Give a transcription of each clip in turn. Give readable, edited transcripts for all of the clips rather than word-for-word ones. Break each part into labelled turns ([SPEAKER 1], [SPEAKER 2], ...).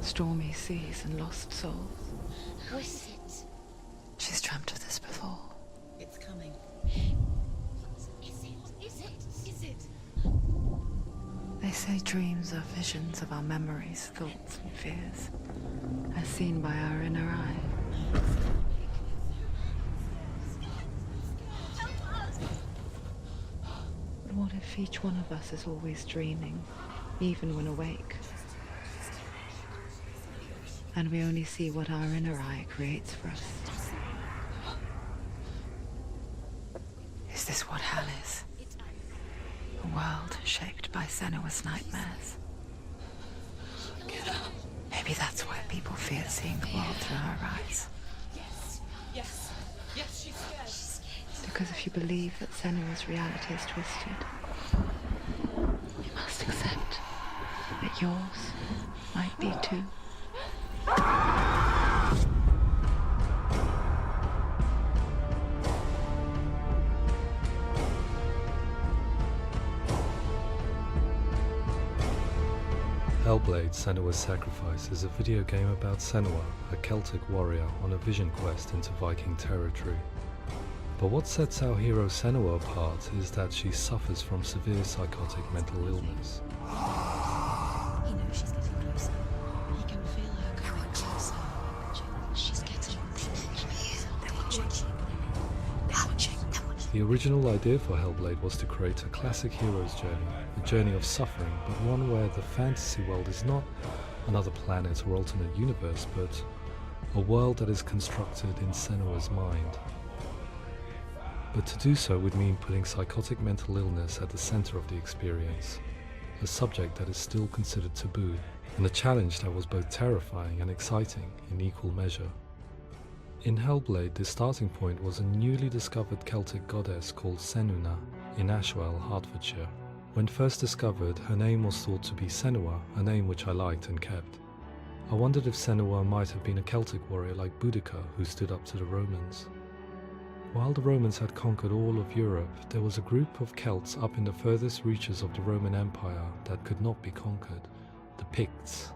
[SPEAKER 1] stormy seas and lost souls.
[SPEAKER 2] Who is it?
[SPEAKER 1] She's dreamt of this before.
[SPEAKER 2] It's coming. Is it?
[SPEAKER 1] They say dreams are visions of our memories, thoughts and fears, as seen by our inner eye. But what if each one of us is always dreaming, even when awake? And we only see what our inner eye creates for us. Is this what hell is? A world shaped by Senua's nightmares. Maybe that's why people fear seeing the world through her eyes.
[SPEAKER 2] Yes, she's scared.
[SPEAKER 1] Because if you believe that Senua's reality is twisted, you must accept that yours might be too.
[SPEAKER 3] HELLBLADE Senua'S Sacrifice is a video game about Senua, a Celtic warrior on a vision quest into Viking territory. But what sets our hero Senua apart is that she suffers from severe psychotic mental illness.
[SPEAKER 2] He knows she's getting closer. He can feel her coming closer. She's getting closer. They're watching.
[SPEAKER 3] The original idea for HELLBLADE was to create a classic hero's journey, a journey of suffering, but one where the fantasy world is not another planet or alternate universe, but a world that is constructed in Senua's mind. But to do so would mean putting psychotic mental illness at the center of the experience, a subject that is still considered taboo, and a challenge that was both terrifying and exciting in equal measure. In HELLBLADE, the starting point was a newly discovered Celtic goddess called Senuna in Ashwell, Hertfordshire. When first discovered, her name was thought to be Senua, a name which I liked and kept. I wondered if Senua might have been a Celtic warrior like Boudica who stood up to the Romans. While the Romans had conquered all of Europe, there was a group of Celts up in the furthest reaches of the Roman Empire that could not be conquered, the Picts.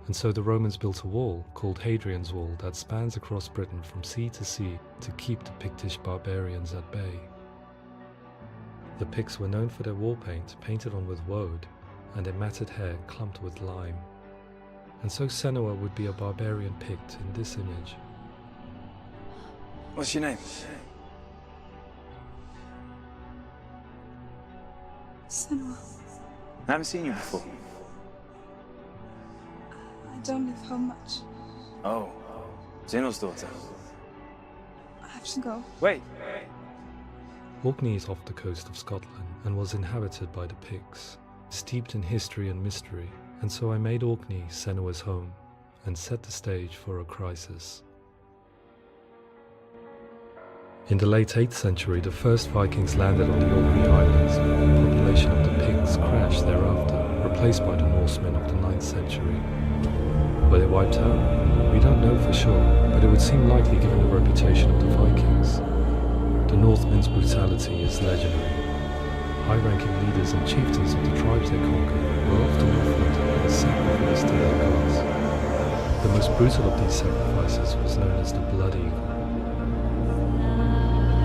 [SPEAKER 3] And so the Romans built a wall, called Hadrian's Wall, that spans across Britain from sea to sea to keep the Pictish barbarians at bay. The Picts were known for their war paint, painted on with woad, and their matted hair clumped with lime. And so Senua would be a barbarian Pict in this image.
[SPEAKER 4] What's your name?
[SPEAKER 5] Senua.
[SPEAKER 4] I haven't seen you before.
[SPEAKER 5] I don't leave home much.
[SPEAKER 4] Oh, Zeno's daughter.
[SPEAKER 5] I have to go.
[SPEAKER 4] Wait.
[SPEAKER 3] Orkney is off the coast of Scotland and was inhabited by the Picts, steeped in history and mystery, and so I made Orkney Senua's home and set the stage for a crisis. In the late 8th century, the first Vikings landed on the Orkney Islands. The population of the Picts crashed thereafter, replaced by the Norsemen of the 9th century. Were they wiped out? We don't know for sure, but it would seem likely given the reputation of the Vikings. The Northmen's brutality is legendary. High-ranking leaders and chieftains of the tribes they conquered were often offered as sacrifice to their gods. The most brutal of these sacrifices was known as the Blood Eagle.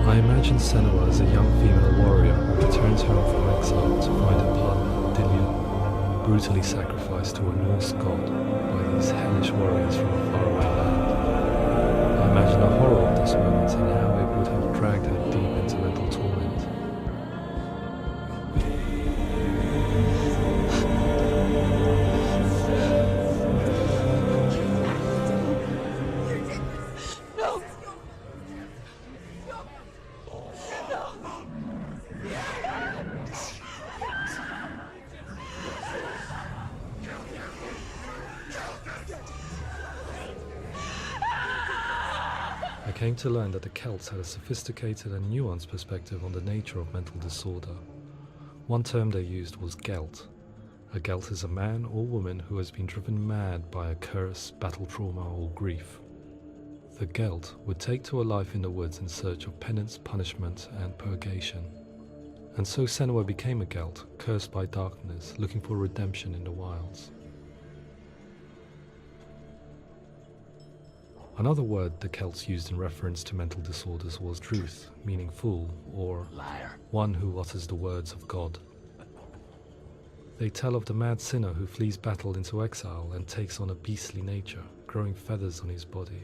[SPEAKER 3] I imagine Senua as a young female warrior who returns home from exile to find her partner, Dillion, brutally sacrificed to a Norse god by these hellish warriors from a faraway land. I imagine the horror of this moment and how it would have dragged her deep into mental torment. I came to learn that the Celts had a sophisticated and nuanced perspective on the nature of mental disorder. One term they used was gelt. A gelt is a man or woman who has been driven mad by a curse, battle trauma, or grief. The gelt would take to a life in the woods in search of penance, punishment, and purgation. And so Senua became a gelt, cursed by darkness, looking for redemption in the wilds. Another word the Celts used in reference to mental disorders was druth, meaning fool, or
[SPEAKER 6] Liar.
[SPEAKER 3] one who utters the words of God. They tell of the mad sinner who flees battle into exile and takes on a beastly nature, growing feathers on his body.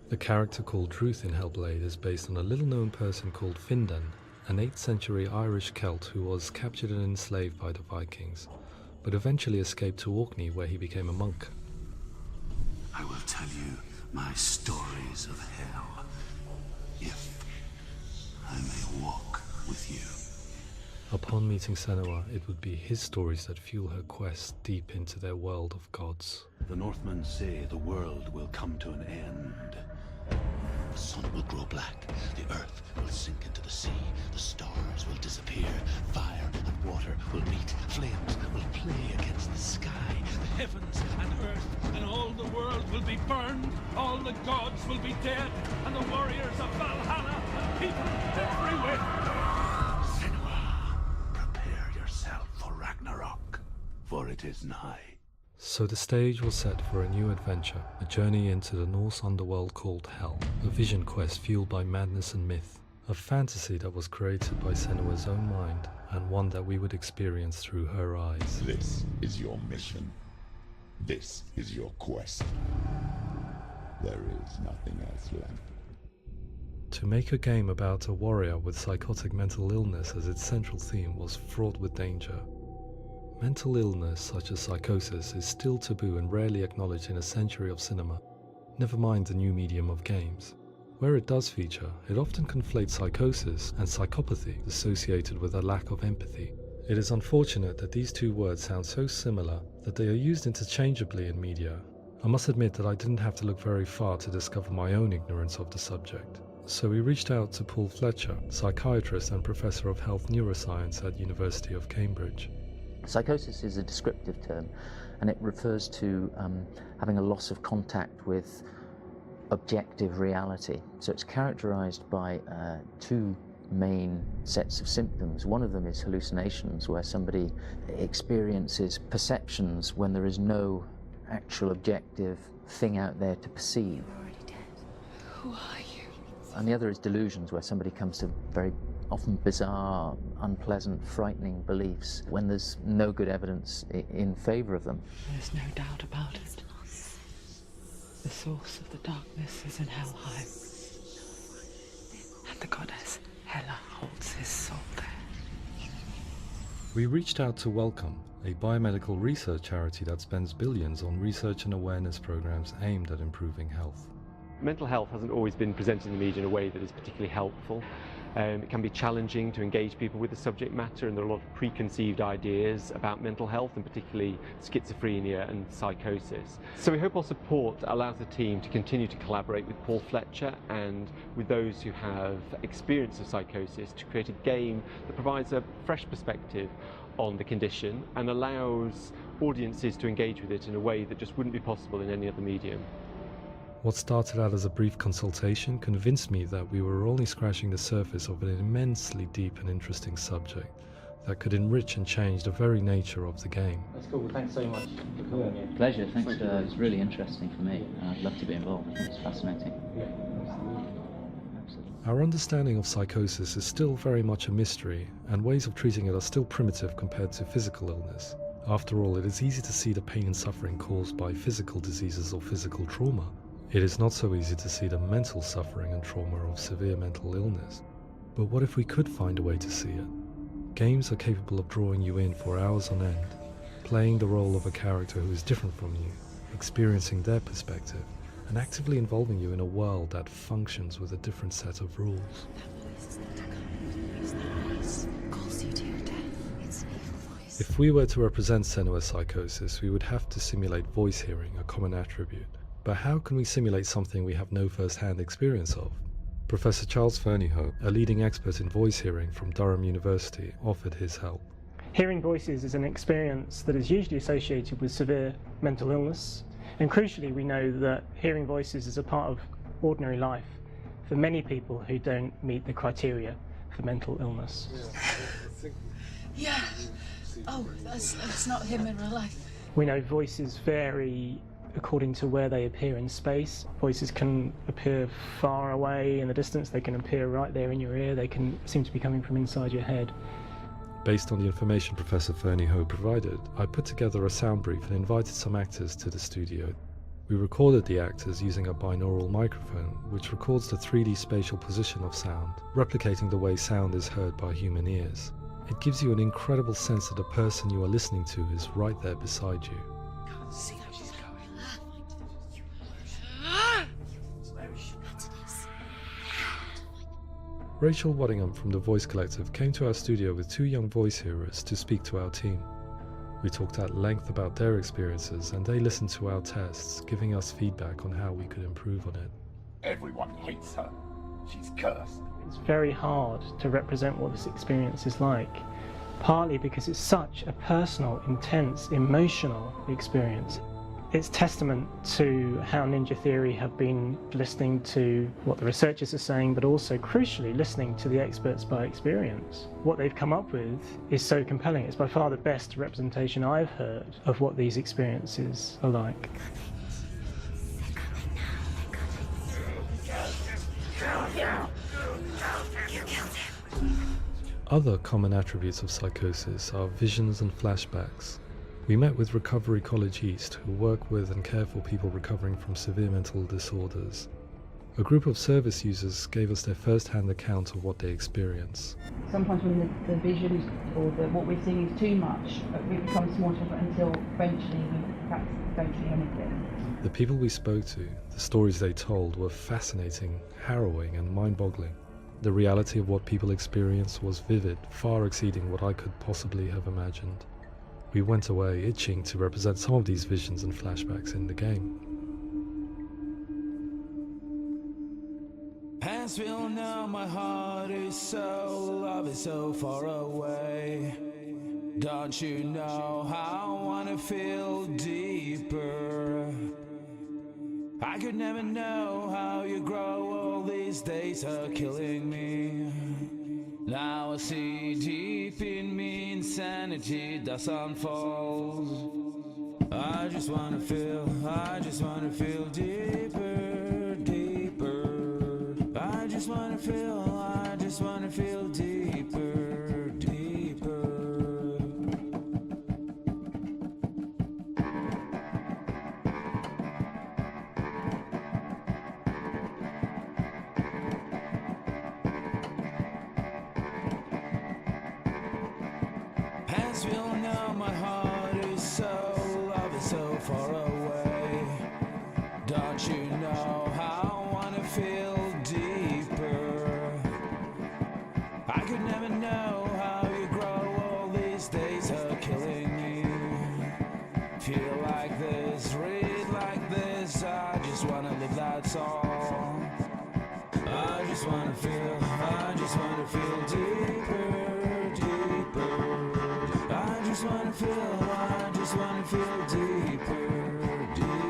[SPEAKER 3] The character called Druth in Hellblade is based on a little-known person called Findan, an 8th century Irish Celt who was captured and enslaved by the Vikings, but eventually escaped to Orkney where he became a monk.
[SPEAKER 6] I will tell you my stories of hell, if I may walk with you.
[SPEAKER 3] Upon meeting Senua, it would be his stories that fuel her quest deep into their world of gods.
[SPEAKER 6] The Northmen say the world will come to an end. The sun will grow black, the earth will sink into the sea, the stars will disappear, fire and water will meet, flames will play against the sky, the heavens and earth and all the world will be burned, all the gods will be dead, and the warriors of Valhalla and people everywhere. Senua, prepare yourself for Ragnarok, for it is nigh.
[SPEAKER 3] So the stage was set for a new adventure, a journey into the Norse underworld called Hell, a vision quest fueled by madness and myth, a fantasy that was created by Senua's own mind, and one that we would experience through her eyes.
[SPEAKER 7] This is your mission. This is your quest. There is nothing else left.
[SPEAKER 3] To make a game about a warrior with psychotic mental illness as its central theme was fraught with danger. Mental illness such as psychosis is still taboo and rarely acknowledged in a century of cinema, never mind the new medium of games. Where it does feature, it often conflates psychosis and psychopathy associated with a lack of empathy. It is unfortunate that these two words sound so similar that they are used interchangeably in media. I must admit that I didn't have to look very far to discover my own ignorance of the subject. So we reached out to Paul Fletcher, psychiatrist and professor of health neuroscience at University of Cambridge.
[SPEAKER 8] Psychosis is a descriptive term, and it refers to having a loss of contact with objective reality. So it's characterized by two main sets of symptoms. One of them is hallucinations, where somebody experiences perceptions when there is no actual objective thing out there to perceive.
[SPEAKER 2] You're already dead. Who are you?
[SPEAKER 8] And the other is delusions, where somebody comes to very often bizarre, unpleasant, frightening beliefs when there's no good evidence in favor of them.
[SPEAKER 1] There's no doubt about it. The source of the darkness is in Helheim. And the goddess Hela holds his soul there.
[SPEAKER 3] We reached out to Welcome, a biomedical research charity that spends billions on research and awareness programs aimed at improving health.
[SPEAKER 9] Mental health hasn't always been presented in the media in a way that is particularly helpful. It can be challenging to engage people with the subject matter, and there are a lot of preconceived ideas about mental health, and particularly schizophrenia and psychosis. So we hope our support allows the team to continue to collaborate with Paul Fletcher and with those who have experience of psychosis to create a game that provides a fresh perspective on the condition and allows audiences to engage with it in a way that just wouldn't be possible in any other medium.
[SPEAKER 3] What started out as a brief consultation convinced me that we were only scratching the surface of an immensely deep and interesting subject that could enrich and change the very nature of the game.
[SPEAKER 8] That's cool. Thanks so much for coming here. Pleasure. Thanks. It's really interesting for me. I'd love to be involved. It's fascinating. Absolutely.
[SPEAKER 3] Our understanding of psychosis is still very much a mystery, and ways of treating it are still primitive compared to physical illness. After all, it is easy to see the pain and suffering caused by physical diseases or physical trauma. It is not so easy to see the mental suffering and trauma of severe mental illness. But what if we could find a way to see it? Games are capable of drawing you in for hours on end, playing the role of a character who is different from you, experiencing their perspective, and actively involving you in a world that functions with a different set of rules.
[SPEAKER 2] Calls you to your death. It's an evil voice.
[SPEAKER 3] If we were to represent Senua's psychosis, we would have to simulate voice hearing, a common attribute. But how can we simulate something we have no first-hand experience of? Professor Charles Fernyhough, a leading expert in voice hearing from Durham University, offered his help.
[SPEAKER 10] Hearing voices is an experience that is usually associated with severe mental illness, and crucially we know that hearing voices is a part of ordinary life for many people who don't meet the criteria for mental illness.
[SPEAKER 5] Yeah. Oh, that's not him in real life.
[SPEAKER 10] We know voices vary according to where they appear in space. Voices can appear far away in the distance, they can appear right there in your ear, they can seem to be coming from inside your head.
[SPEAKER 3] Based on the information Professor Fernie Ho provided, I put together a sound brief and invited some actors to the studio. We recorded the actors using a binaural microphone, which records the 3D spatial position of sound, replicating the way sound is heard by human ears. It gives you an incredible sense that the person you are listening to is right there beside you.
[SPEAKER 2] Can't see how she's going.
[SPEAKER 3] Rachel Waddingham from the Voice Collective came to our studio with 2 young voice hearers to speak to our team. We talked at length about their experiences and they listened to our tests, giving us feedback on how we could improve on it.
[SPEAKER 7] Everyone hates her. She's cursed.
[SPEAKER 10] It's very hard to represent what this experience is like, partly because it's such a personal, intense, emotional experience. It's testament to how Ninja Theory have been listening to what the researchers are saying, but also, crucially, listening to the experts by experience. What they've come up with is so compelling. It's by far the best representation I've heard of what these experiences are like.
[SPEAKER 3] Other common attributes of psychosis are visions and flashbacks. We met with Recovery College East, who work with and care for people recovering from severe mental disorders. A group of service users gave us their first-hand account of what they experience.
[SPEAKER 11] Sometimes when the visions or what we're seeing is too much, it becomes more difficult until eventually we perhaps don't see anything.
[SPEAKER 3] The people we spoke to, the stories they told, were fascinating, harrowing and mind-boggling. The reality of what people experienced was vivid, far exceeding what I could possibly have imagined. We went away itching to represent some of these visions and flashbacks in the game.
[SPEAKER 12] Hands will know my heart is so, love is so far away. Don't you know how I wanna feel deeper? I could never know how you grow, all these days are killing me. Now I see deep in me insanity does unfold. I just wanna feel deeper, deeper. I just wanna feel deeper, deeper. Hands will know my heart is so, love is so far away. Don't you know how I wanna feel deeper? I could never know how you grow, all these days are killing me. Feel like this, read like this, I just wanna live, that's all. I just wanna feel deeper, deeper. I just wanna feel deeper, deeper.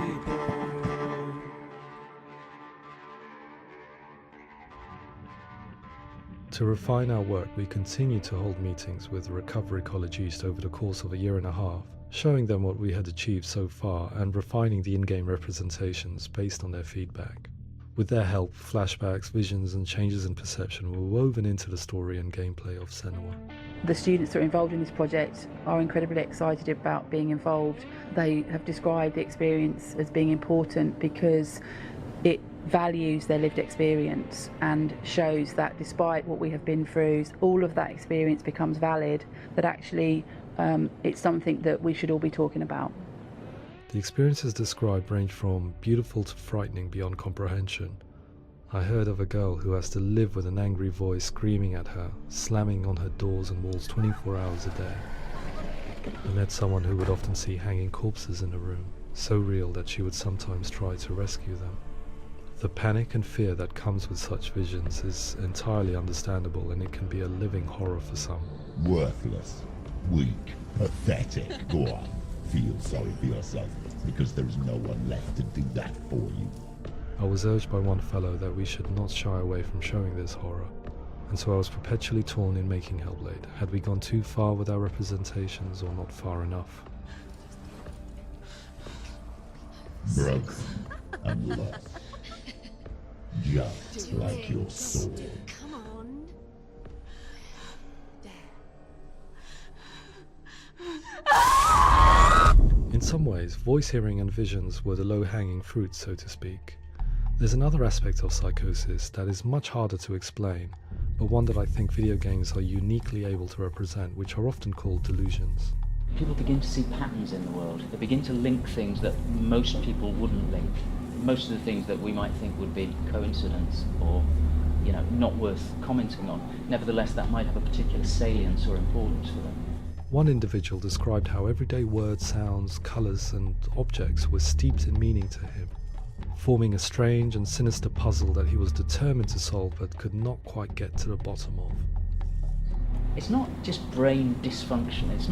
[SPEAKER 3] To refine our work, we continue to hold meetings with Recovery College East over the course of a year and a half, showing them what we had achieved so far and refining the in-game representations based on their feedback. With their help, flashbacks, visions and changes in perception were woven into the story and gameplay of Senua.
[SPEAKER 11] The students that are involved in this project are incredibly excited about being involved. They have described the experience as being important because it values their lived experience and shows that despite what we have been through, all of that experience becomes valid, that actually it's something that we should all be talking about.
[SPEAKER 3] The experiences described range from beautiful to frightening beyond comprehension. I heard of a girl who has to live with an angry voice screaming at her, slamming on her doors and walls 24 hours a day. I met someone who would often see hanging corpses in a room, so real that she would sometimes try to rescue them. The panic and fear that comes with such visions is entirely understandable, and it can be a living horror for some.
[SPEAKER 7] Worthless, weak, pathetic. Go on, feel sorry for yourself, because there is no one left to do that for you.
[SPEAKER 3] I was urged by one fellow that we should not shy away from showing this horror, and so I was perpetually torn in making Hellblade. Had we gone too far with our representations or not far enough?
[SPEAKER 7] broken and lost. Just like your soul.
[SPEAKER 2] Come on.
[SPEAKER 3] In some ways, voice hearing and visions were the low-hanging fruit, so to speak. There's another aspect of psychosis that is much harder to explain, but one that I think video games are uniquely able to represent, which are often called delusions.
[SPEAKER 8] People begin to see patterns in the world. They begin to link things that most people wouldn't link. Most of the things that we might think would be coincidence or, not worth commenting on. Nevertheless, that might have a particular salience or importance for them.
[SPEAKER 3] One individual described how everyday words, sounds, colours and objects were steeped in meaning to him, forming a strange and sinister puzzle that he was determined to solve but could not quite get to the bottom of.
[SPEAKER 8] It's not just brain dysfunction. It's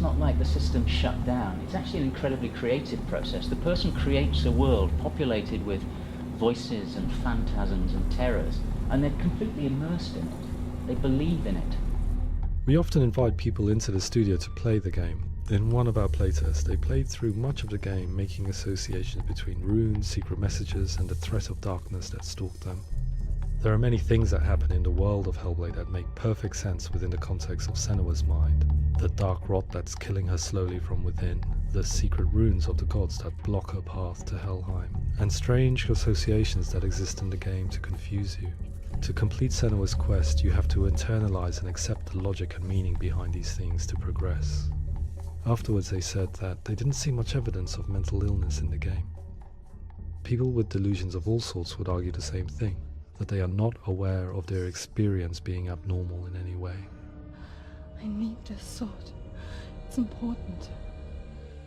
[SPEAKER 8] not like the system shut down. It's actually an incredibly creative process. The person creates a world populated with voices and phantasms and terrors, and they're completely immersed in it. They believe in it.
[SPEAKER 3] We often invite people into the studio to play the game. In one of our playtests, they played through much of the game, making associations between runes, secret messages, and the threat of darkness that stalked them. There are many things that happen in the world of Hellblade that make perfect sense within the context of Senua's mind. The dark rot that's killing her slowly from within, the secret runes of the gods that block her path to Helheim, and strange associations that exist in the game to confuse you. To complete Senua's quest, you have to internalize and accept the logic and meaning behind these things to progress. Afterwards they said that they didn't see much evidence of mental illness in the game. People with delusions of all sorts would argue the same thing, that they are not aware of their experience being abnormal in any way.
[SPEAKER 5] I need this sword. It's important.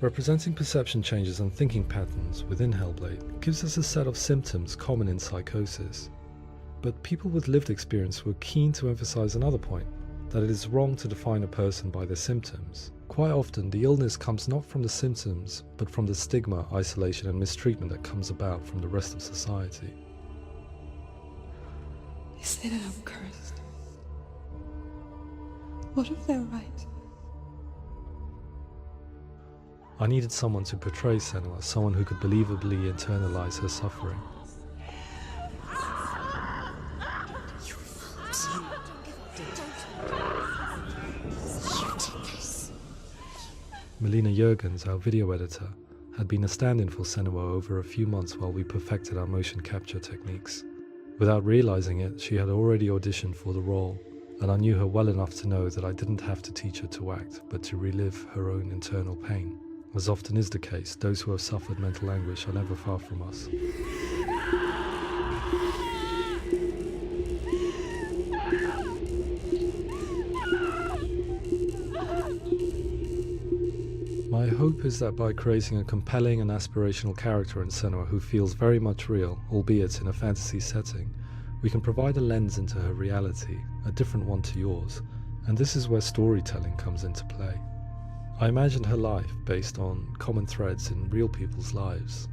[SPEAKER 3] Representing perception changes and thinking patterns within Hellblade gives us a set of symptoms common in psychosis. But people with lived experience were keen to emphasize another point, that it is wrong to define a person by their symptoms. Quite often, the illness comes not from the symptoms, but from the stigma, isolation and mistreatment that comes about from the rest of society.
[SPEAKER 5] They say that I'm cursed. What if they're right?
[SPEAKER 3] I needed someone to portray Senua, someone who could believably internalize her suffering. Melina Juergens, our video editor, had been a stand-in for Senua over a few months while we perfected our motion capture techniques. Without realizing it, she had already auditioned for the role, and I knew her well enough to know that I didn't have to teach her to act, but to relive her own internal pain. As often is the case, those who have suffered mental anguish are never far from us. My hope is that by creating a compelling and aspirational character in Senua who feels very much real, albeit in a fantasy setting, we can provide a lens into her reality, a different one to yours, and this is where storytelling comes into play. I imagined her life based on common threads in real people's lives.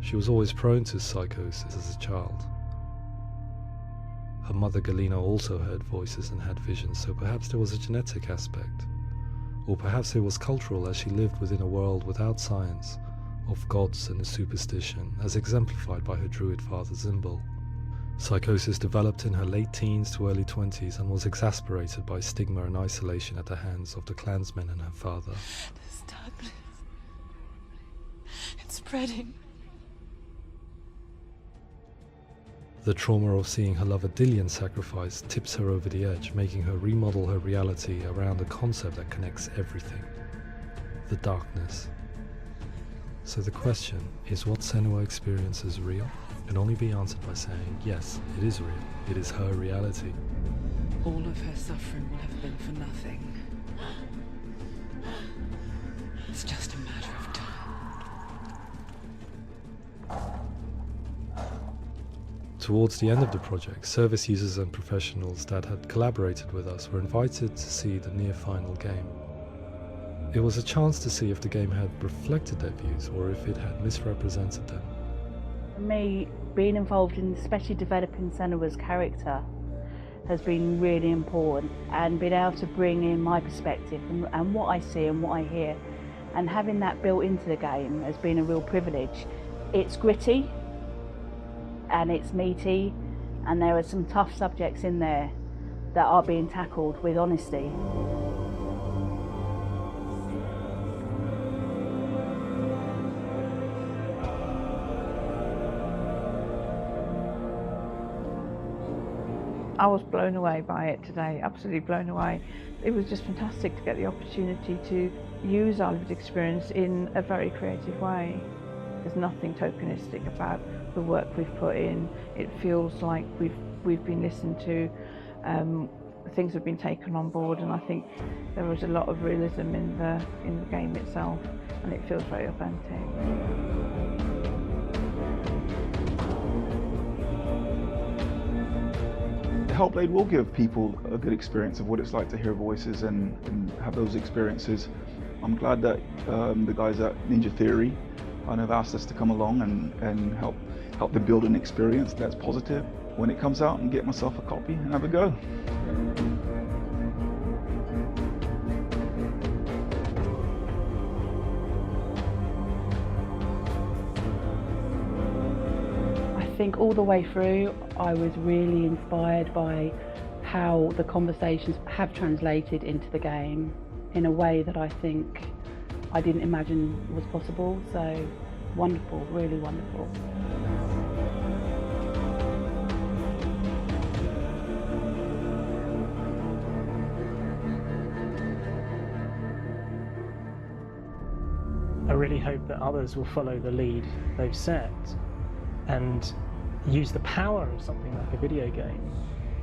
[SPEAKER 3] She was always prone to psychosis as a child. Her mother Galina also heard voices and had visions, so perhaps there was a genetic aspect. Or perhaps it was cultural, as she lived within a world without science, of gods and a superstition, as exemplified by her druid father Zimbal. Psychosis developed in her late teens to early 20s and was exacerbated by stigma and isolation at the hands of the clansmen and her father.
[SPEAKER 5] This darkness. It's spreading.
[SPEAKER 3] The trauma of seeing her lover Dillian sacrificed tips her over the edge, making her remodel her reality around a concept that connects everything: the darkness. So the question, is what Senua experiences real? Can only be answered by saying, yes, it is real. It is her reality.
[SPEAKER 1] All of her suffering will have been for nothing. It's just a matter of time.
[SPEAKER 3] Towards the end of the project, service users and professionals that had collaborated with us were invited to see the near-final game. It was a chance to see if the game had reflected their views or if it had misrepresented them.
[SPEAKER 11] For me, being involved in especially developing Senua's character has been really important, and being able to bring in my perspective and what I see and what I hear and having that built into the game has been a real privilege. It's gritty and it's meaty, and there are some tough subjects in there that are being tackled with honesty.
[SPEAKER 13] I was blown away by it today, absolutely blown away. It was just fantastic to get the opportunity to use our lived experience in a very creative way. There's nothing tokenistic about the work we've put in. It feels like we've been listened to, things have been taken on board, and I think there was a lot of realism in the game itself, and it feels very authentic.
[SPEAKER 14] HELLBLADE will give people a good experience of what it's like to hear voices and have those experiences. I'm glad that the guys at Ninja Theory have asked us to come along and help them build an experience that's positive when it comes out, and get myself a copy and have a go.
[SPEAKER 11] I think all the way through I was really inspired by how the conversations have translated into the game in a way that I think I didn't imagine was possible. So wonderful, really wonderful.
[SPEAKER 10] I really hope that others will follow the lead they've set and use the power of something like a video game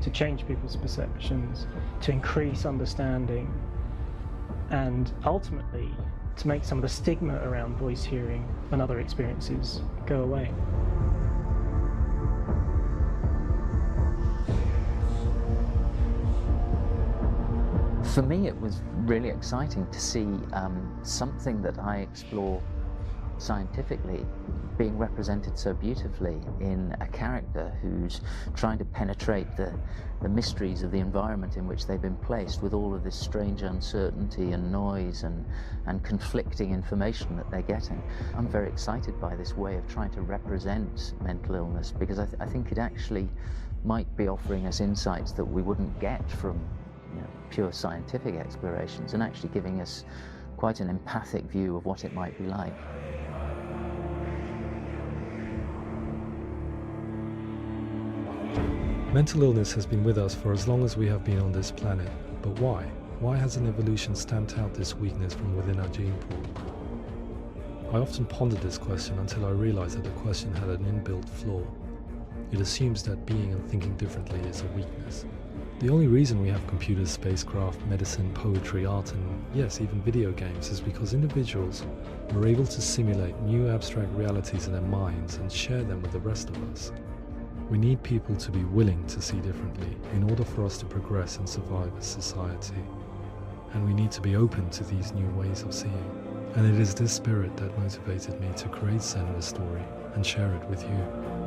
[SPEAKER 10] to change people's perceptions, to increase understanding, and ultimately to make some of the stigma around voice hearing and other experiences go away.
[SPEAKER 8] For me, it was really exciting to see something that I explore scientifically being represented so beautifully in a character who's trying to penetrate the mysteries of the environment in which they've been placed, with all of this strange uncertainty and noise and conflicting information that they're getting. I'm very excited by this way of trying to represent mental illness, because I think it actually might be offering us insights that we wouldn't get from pure scientific explorations, and actually giving us quite an empathic view of what it might be like.
[SPEAKER 3] Mental illness has been with us for as long as we have been on this planet, but why? Why hasn't evolution stamped out this weakness from within our gene pool? I often pondered this question until I realized that the question had an inbuilt flaw. It assumes that being and thinking differently is a weakness. The only reason we have computers, spacecraft, medicine, poetry, art, and yes, even video games is because individuals were able to simulate new abstract realities in their minds and share them with the rest of us. We need people to be willing to see differently in order for us to progress and survive as society. And we need to be open to these new ways of seeing. And it is this spirit that motivated me to create Senua's story and share it with you.